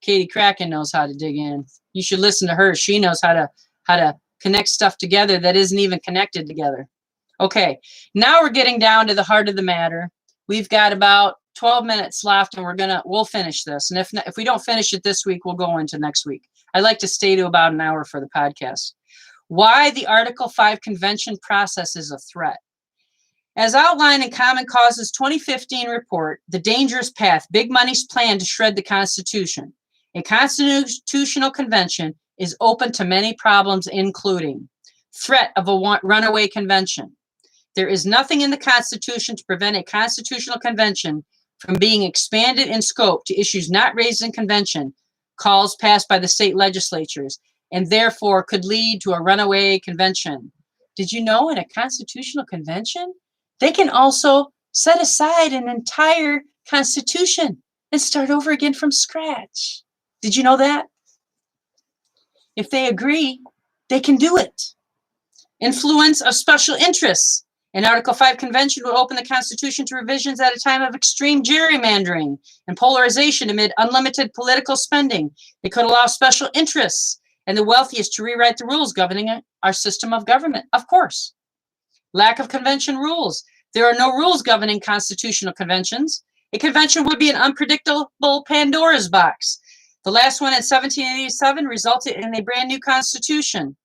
Katie Crcle knows how to dig in. You should listen to her. She knows how to connect stuff together that isn't even connected together. Okay, now we're getting down to the heart of the matter. We've got about 12 minutes left, and we'll finish this. And if we don't finish it this week, we'll go into next week. I like to stay to about an hour for the podcast. Why the Article 5 convention process is a threat. As outlined in Common Cause's 2015 report, The Dangerous Path, Big Money's Plan to Shred the Constitution. A constitutional convention is open to many problems, including threat of a runaway convention. There is nothing in the Constitution to prevent a constitutional convention from being expanded in scope to issues not raised in convention calls passed by the state legislatures, and therefore could lead to a runaway convention. Did you know in a constitutional convention, they can also set aside an entire constitution and start over again from scratch? Did you know that? If they agree, they can do it. Influence of special interests. An Article 5 convention would open the Constitution to revisions at a time of extreme gerrymandering and polarization amid unlimited political spending. It could allow special interests and the wealthiest to rewrite the rules governing our system of government, of course. Lack of convention rules. There are no rules governing constitutional conventions. A convention would be an unpredictable Pandora's box. The last one in 1787 resulted in a brand new constitution.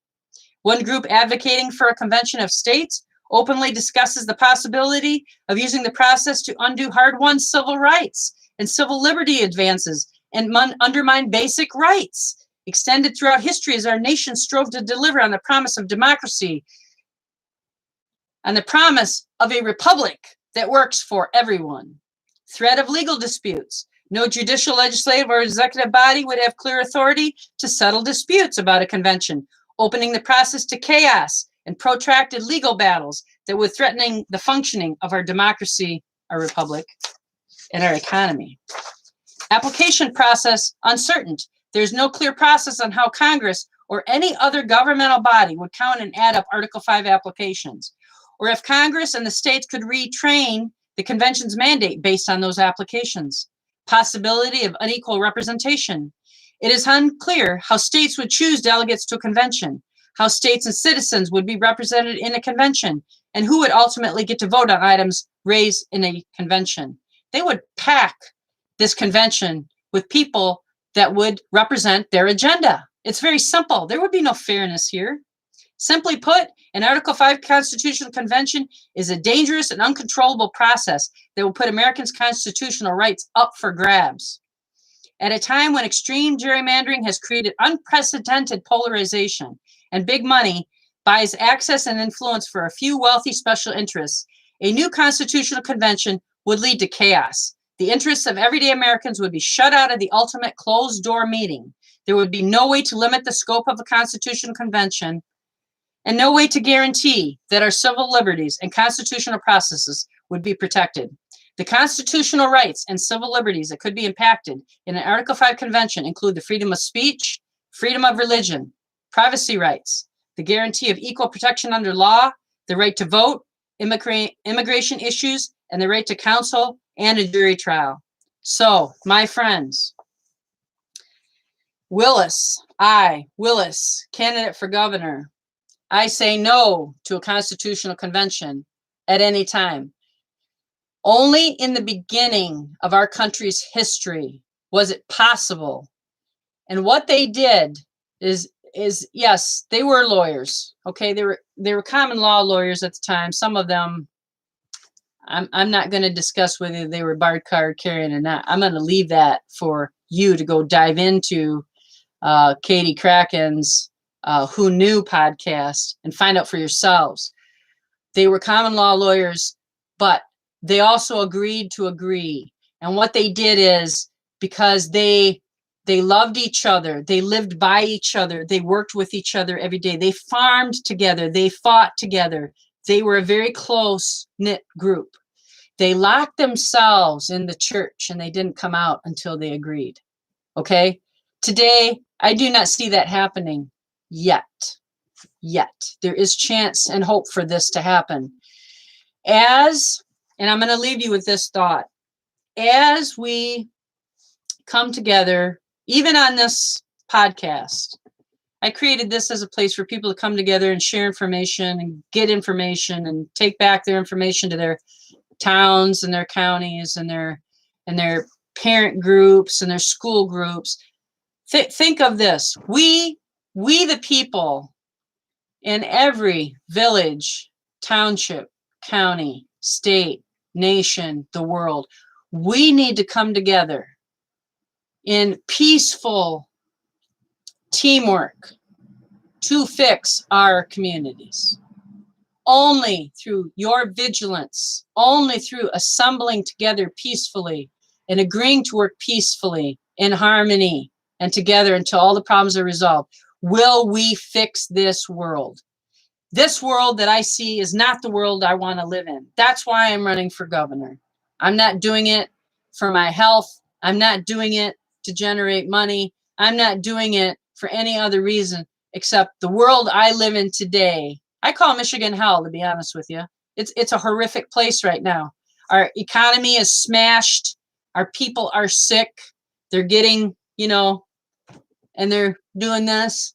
One group advocating for a convention of states openly discusses the possibility of using the process to undo hard-won civil rights and civil liberty advances and undermine basic rights extended throughout history as our nation strove to deliver on the promise of democracy and the promise of a republic that works for everyone. Threat of legal disputes. No judicial, legislative, or executive body would have clear authority to settle disputes about a convention, opening the process to chaos and protracted legal battles that would threaten the functioning of our democracy, our republic, and our economy. Application process uncertain. There's no clear process on how Congress or any other governmental body would count and add up Article 5 applications, or if Congress and the states could retrain the convention's mandate based on those applications. Possibility of unequal representation. It is unclear how states would choose delegates to a convention, how states and citizens would be represented in a convention, and who would ultimately get to vote on items raised in a convention. They would pack this convention with people that would represent their agenda. It's very simple. There would be no fairness here. Simply put, an Article 5 Constitutional Convention is a dangerous and uncontrollable process that will put Americans' constitutional rights up for grabs. At a time when extreme gerrymandering has created unprecedented polarization and big money buys access and influence for a few wealthy special interests, a new constitutional convention would lead to chaos. The interests of everyday Americans would be shut out of the ultimate closed-door meeting. There would be no way to limit the scope of a constitutional convention and no way to guarantee that our civil liberties and constitutional processes would be protected. The constitutional rights and civil liberties that could be impacted in an Article 5 convention include the freedom of speech, freedom of religion, privacy rights, the guarantee of equal protection under law, the right to vote, immigration issues, and the right to counsel and a jury trial. So, my friends, Wyllys, candidate for governor, I say no to a constitutional convention at any time. Only in the beginning of our country's history was it possible. And what they did is yes, they were lawyers. Okay, they were common law lawyers at the time. Some of them, I'm not going to discuss whether they were barred card carrying or not. I'm going to leave that for you to go dive into Katie Cracken's Who Knew podcast and find out for yourselves. They were common law lawyers, but they also agreed to agree. And what they did is, because they loved each other, they lived by each other, they worked with each other every day, they farmed together, they fought together, they were a very close-knit group. They locked themselves in the church and they didn't come out until they agreed. Okay? Today, I do not see that happening yet. There is chance and hope for this to happen. And I'm going to leave you with this thought. As we come together, even on this podcast, I created this as a place for people to come together and share information and get information and take back their information to their towns and their counties and their parent groups and their school groups. Think of this. We the people in every village, township, county, state, nation, the world, we need to come together in peaceful teamwork to fix our communities. Only through your vigilance, only through assembling together peacefully and agreeing to work peacefully in harmony and together until all the problems are resolved, will we fix this world. This world that I see is not the world I want to live in. That's why I'm running for governor. I'm not doing it for my health. I'm not doing it to generate money. I'm not doing it for any other reason except the world I live in today. I call Michigan hell, to be honest with you. It's a horrific place right now. Our economy is smashed. Our people are sick. They're getting, and they're doing this,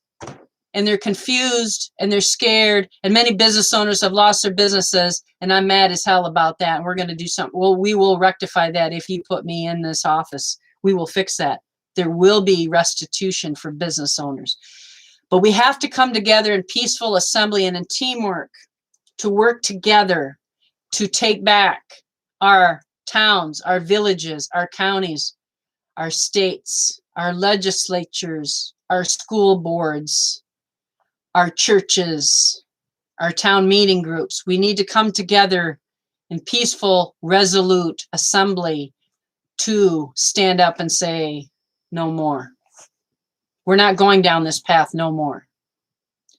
and they're confused, and they're scared, and many business owners have lost their businesses, and I'm mad as hell about that, and we're going to do something. Well, we will rectify that if you put me in this office. We will fix that. There will be restitution for business owners. But we have to come together in peaceful assembly and in teamwork to work together to take back our towns, our villages, our counties, our states, our legislatures, our school boards, our churches, our town meeting groups. We need to come together in peaceful, resolute assembly to stand up and say, no more. We're not going down this path no more.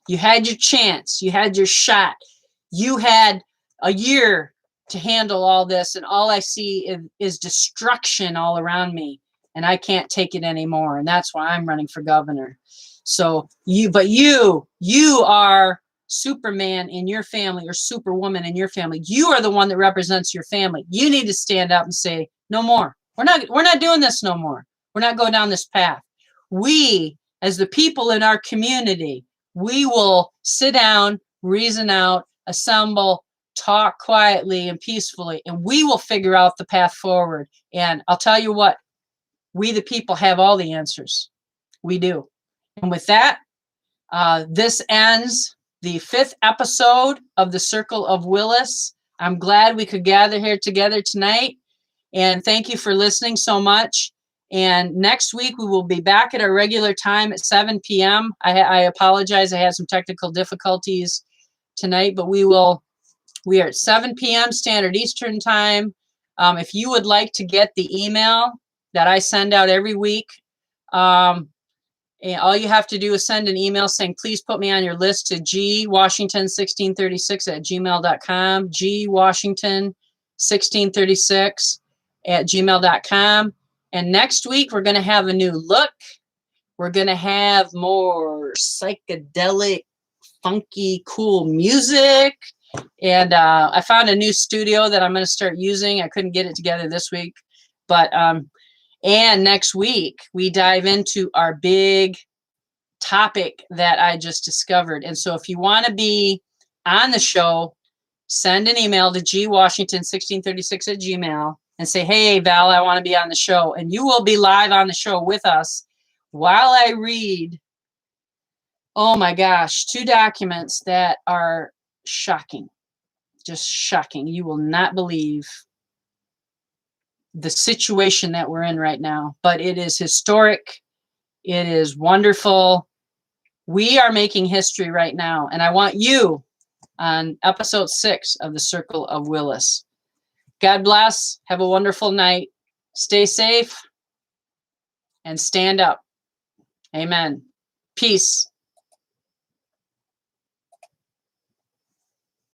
You had your chance. You had your shot. You had a year to handle all this, and all I see is destruction all around me, and I can't take it anymore, and that's why I'm running for governor. So you are Superman in your family or Superwoman in your family. You are the one that represents your family. You need to stand up and say, no more. We're not doing this no more. We're not going down this path. We, as the people in our community, we will sit down, reason out, assemble, talk quietly and peacefully, and we will figure out the path forward. And I'll tell you what, we the people have all the answers. We do. And with that, this ends the 5th episode of the Circle of Willis. I'm glad we could gather here together tonight. And thank you for listening so much. And next week, we will be back at our regular time at 7 p.m. I apologize. I had some technical difficulties tonight, but we are at 7 p.m. Standard Eastern Time. If you would like to get the email that I send out every week, and all you have to do is send an email saying, please put me on your list to gwashington1636@gmail.com, gwashington1636@gmail.com. And next week, we're going to have a new look. We're going to have more psychedelic, funky, cool music. And I found a new studio that I'm going to start using. I couldn't get it together this week. But and next week, we dive into our big topic that I just discovered. And so if you want to be on the show, send an email to gwashington1636@gmail and say, hey, Val, I want to be on the show. And you will be live on the show with us while I read, oh my gosh, 2 documents that are shocking, just shocking. You will not believe the situation that we're in right now, but it is historic. It is wonderful. We are making history right now, and I want you on episode 6 of the Circle of Willis. God bless. Have a wonderful night. Stay safe and stand up. Amen. Peace.